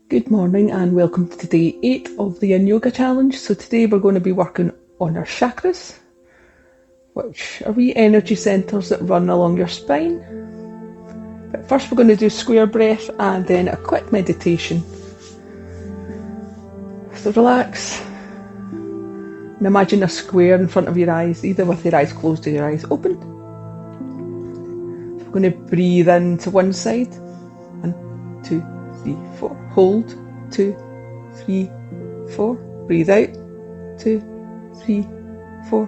Good morning and welcome to day 8 of the Yin Yoga challenge. So today we're going to be working on our chakras, which are wee energy centres that run along your spine. But first we're going to do square breath and then a quick meditation. So relax and imagine a square in front of your eyes, either with your eyes closed or your eyes open. So we're going to breathe in to one side. 1, 2, 3, 4. Hold. 2, 3, 4. Breathe out. 2, 3, 4.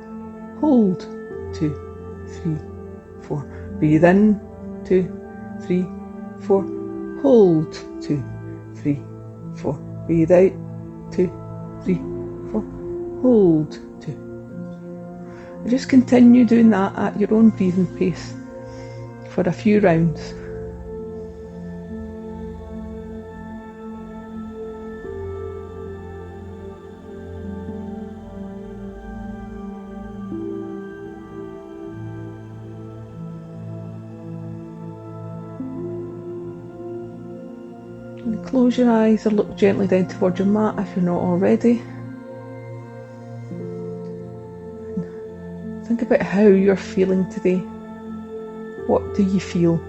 Hold. 2, 3, 4. Breathe in. 2, 3, 4. Hold. 2, 3, 4. Breathe out. 2, 3, 4. Hold. 2. And just continue doing that at your own breathing pace for a few rounds. And close your eyes or look gently down towards your mat if you're not already. And think about how you're feeling today. What do you feel?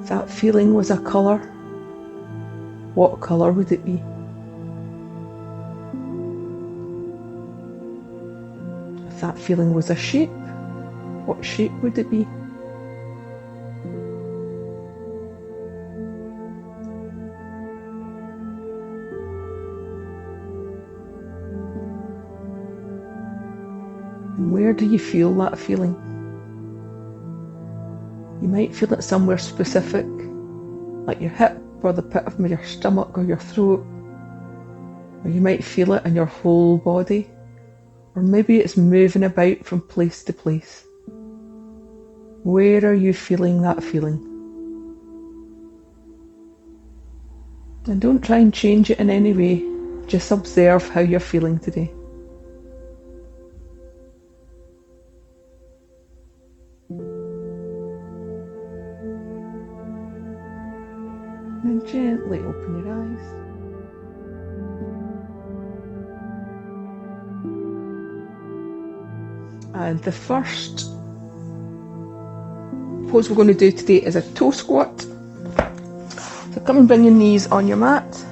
If that feeling was a colour, what colour would it be? If that feeling was a shape, what shape would it be? And where do you feel that feeling? You might feel it somewhere specific, like your hip or the pit of your stomach or your throat. Or you might feel it in your whole body. Or maybe it's moving about from place to place. Where are you feeling that feeling? And don't try and change it in any way. Just observe how you're feeling today. And gently open your eyes. And the first pose we're going to do today is a toe squat. So come and bring your knees on your mat.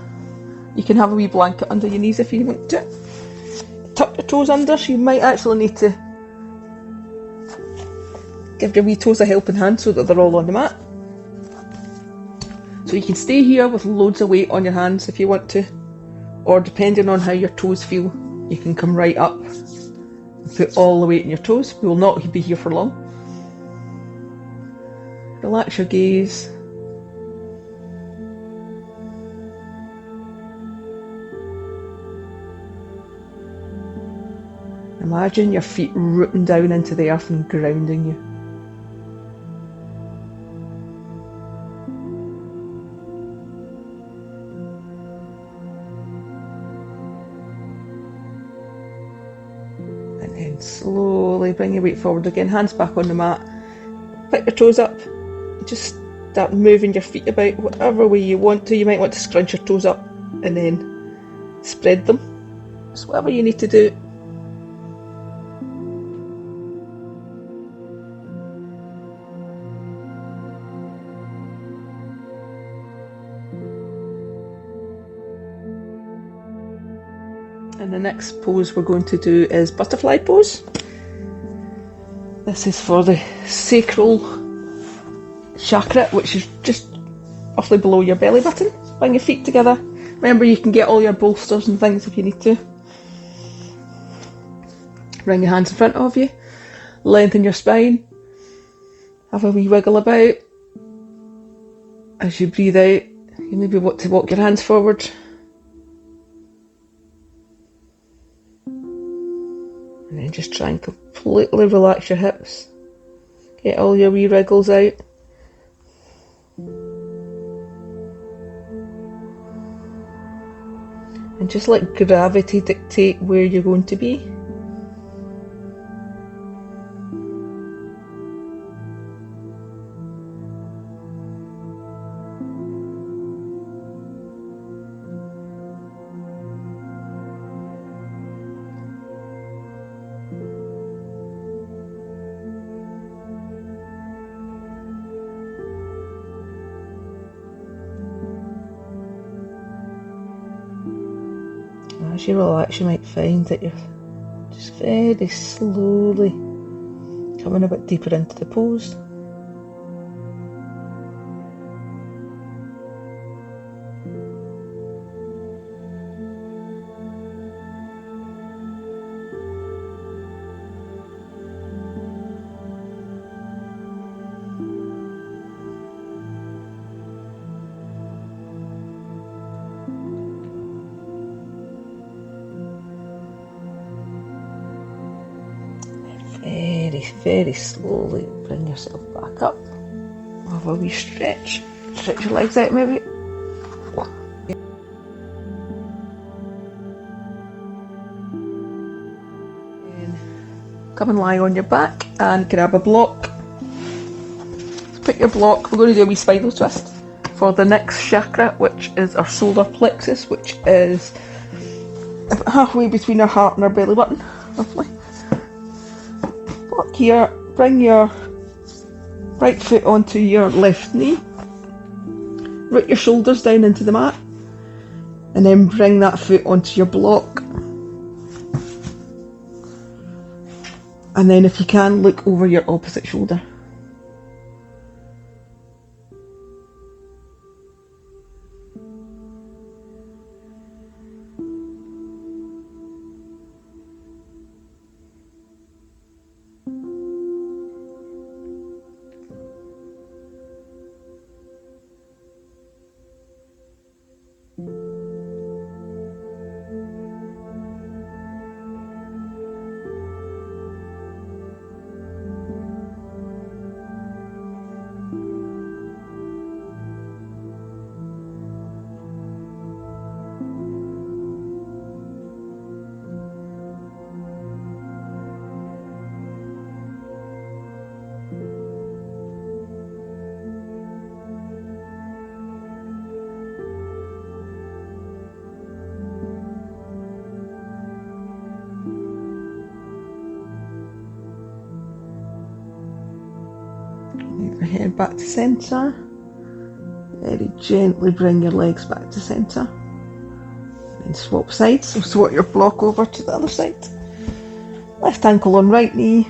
You can have a wee blanket under your knees if you want to. Tuck your toes under, so you might actually need to give your wee toes a helping hand so that they're all on the mat. So you can stay here with loads of weight on your hands if you want to, or depending on how your toes feel, you can come right up and put all the weight in your toes. We will not be here for long. Relax your gaze. Imagine your feet rooting down into the earth and grounding you. And then slowly bring your weight forward again, hands back on the mat. Pick your toes up. Just start moving your feet about whatever way you want to. You might want to scrunch your toes up and then spread them. Just whatever you need to do. And the next pose we're going to do is butterfly pose. This is for the sacral chakra, which is just roughly below your belly button. Bring your feet together. Remember, you can get all your bolsters and things if you need to. Bring your hands in front of you. Lengthen your spine. Have a wee wiggle about. As you breathe out, you maybe want to walk your hands forward. And then just try and completely relax your hips. Get all your wee wriggles out. And just let gravity dictate where you're going to be. as you relax, you might find that you're just very slowly coming a bit deeper into the pose. Very slowly bring yourself back up. Have a wee stretch. Stretch your legs out maybe. Come and lie on your back and grab a block. Put your block, we're going to do a wee spinal twist for the next chakra, which is our solar plexus, which is about halfway between our heart and our belly button, roughly. Block here, bring your right foot onto your left knee, root your shoulders down into the mat, and then bring that foot onto your block. And then if you can, look over your opposite shoulder. Move your head back to centre. Very gently bring your legs back to centre. Then swap sides, so swap your block over to the other side. Left ankle on right knee.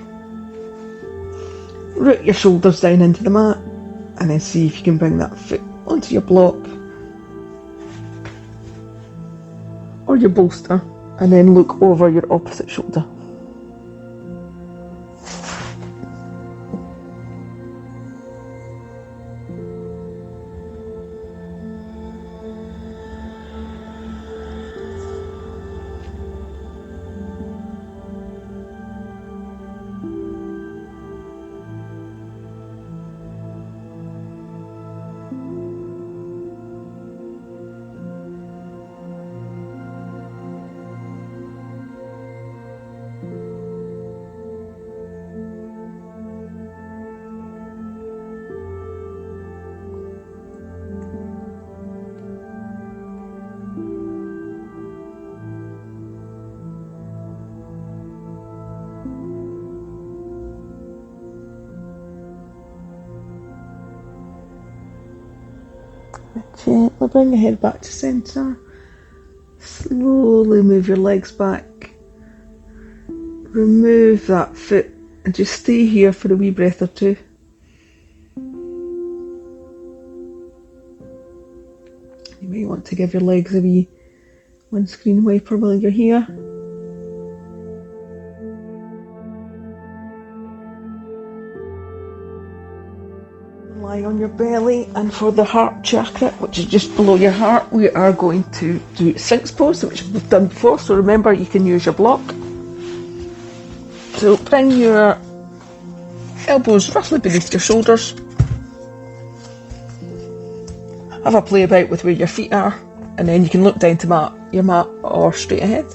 Root your shoulders down into the mat. And then see if you can bring that foot onto your block. Or your bolster. And then look over your opposite shoulder. Gently bring your head back to centre. Slowly move your legs back. Remove that foot and just stay here for a wee breath or two. You may want to give your legs a wee windscreen wiper while you're here. Lie on your belly, and for the heart chakra, which is just below your heart, we are going to do Synths Pose, which we've done before, so remember you can use your block. So bring your elbows roughly beneath your shoulders. Have a play about with where your feet are, and then you can look down to your mat or straight ahead.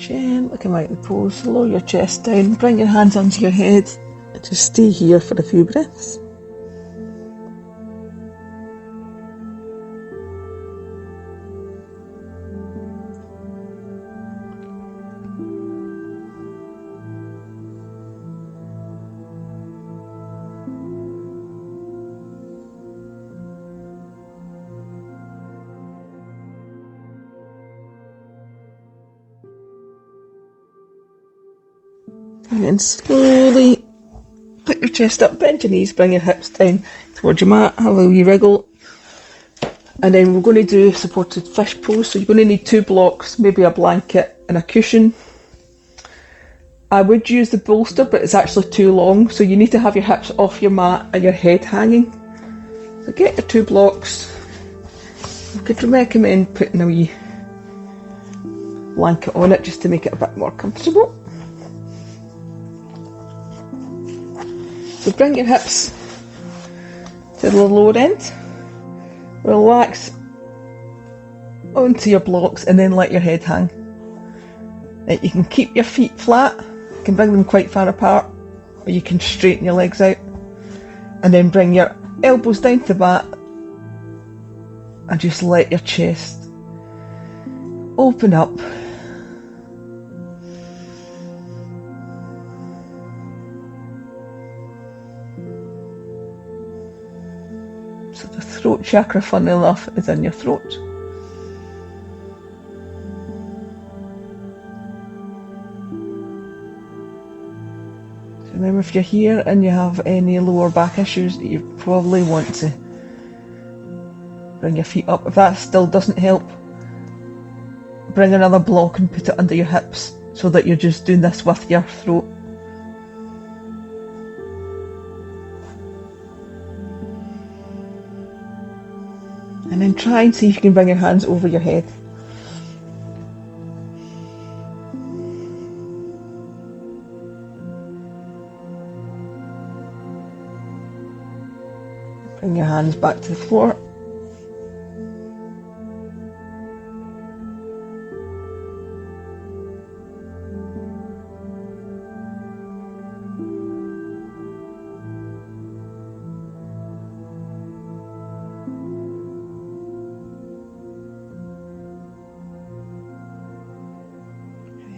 Gently come out of the pose, lower your chest down, bring your hands onto your head, and just stay here for a few breaths. And then slowly put your chest up, bend your knees, bring your hips down towards your mat, have a wee wriggle. And then we're going to do supported fish pose. So you're going to need 2 blocks, maybe a blanket and a cushion. I would use the bolster, but it's actually too long. So you need to have your hips off your mat and your head hanging. So get your 2 blocks. I could recommend putting a wee blanket on it just to make it a bit more comfortable. So bring your hips to the lower end, relax onto your blocks and then let your head hang. Now you can keep your feet flat, you can bring them quite far apart, or you can straighten your legs out and then bring your elbows down to the mat and just let your chest open up. So the throat chakra, funnily enough, is in your throat. So remember, if you're here and you have any lower back issues, you probably want to bring your feet up. If that still doesn't help, bring another block and put it under your hips so that you're just doing this with your throat. And then try and see if you can bring your hands over your head. Bring your hands back to the floor.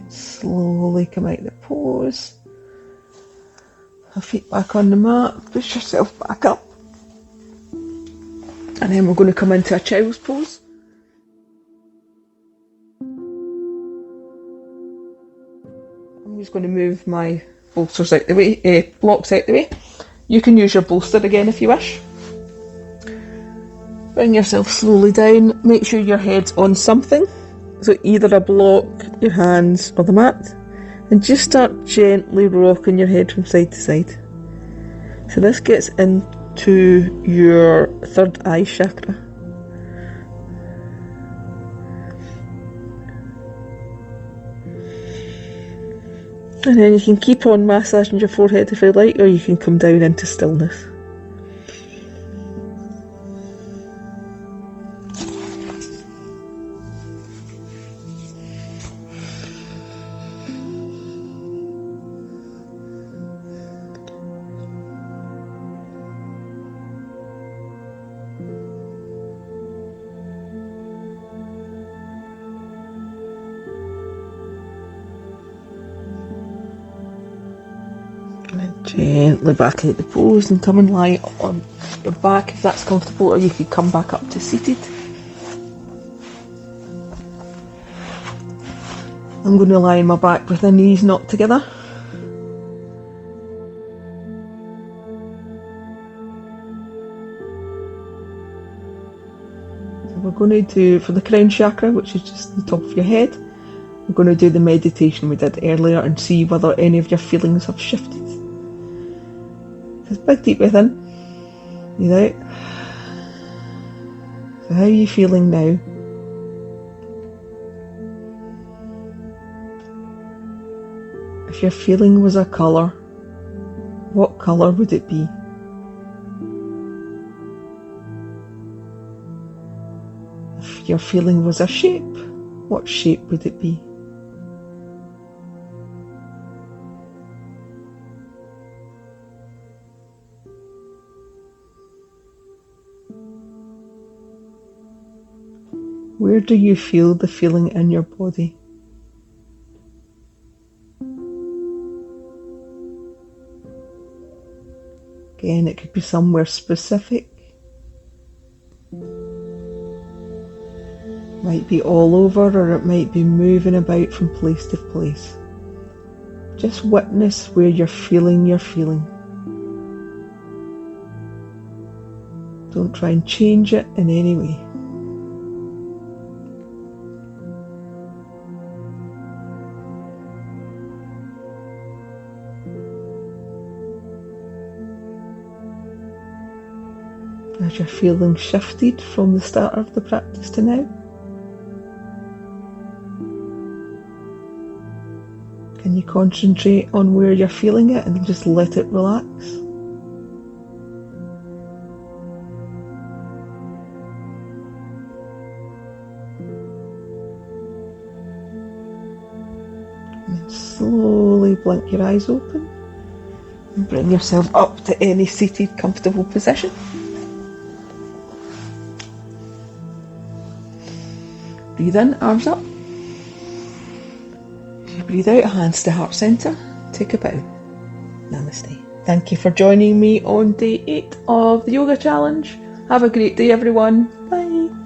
Slowly come out of the pose. Have feet back on the mat, push yourself back up. And then we're going to come into a child's pose. I'm just going to move my bolsters out the way, blocks out the way. You can use your bolster again if you wish. Bring yourself slowly down, make sure your head's on something. So either a block, your hands, or the mat. And just start gently rocking your head from side to side. So this gets into your third eye chakra. And then you can keep on massaging your forehead if you like, or you can come down into stillness. And then gently back out the pose and come and lie on your back if that's comfortable, or you could come back up to seated. I'm going to lie on my back with the knees knocked together. So we're going to do, for the Crown Chakra, which is just the top of your head, we're going to do the meditation we did earlier and see whether any of your feelings have shifted. Just big deep breath in, breathe out. So how are you feeling now? If your feeling was a colour, what colour would it be? If your feeling was a shape, what shape would it be? Where do you feel the feeling in your body? Again, it could be somewhere specific. Might be all over, or it might be moving about from place to place. Just witness where you're feeling your feeling. Don't try and change it in any way. Has your feeling shifted from the start of the practice to now? Can you concentrate on where you're feeling it and just let it relax? And then slowly blink your eyes open and bring yourself up to any seated, comfortable position. Breathe in, arms up. Breathe out, hands to heart centre. Take a bow. Namaste. Thank you for joining me on day 8 of the yoga challenge. Have a great day, everyone. Bye.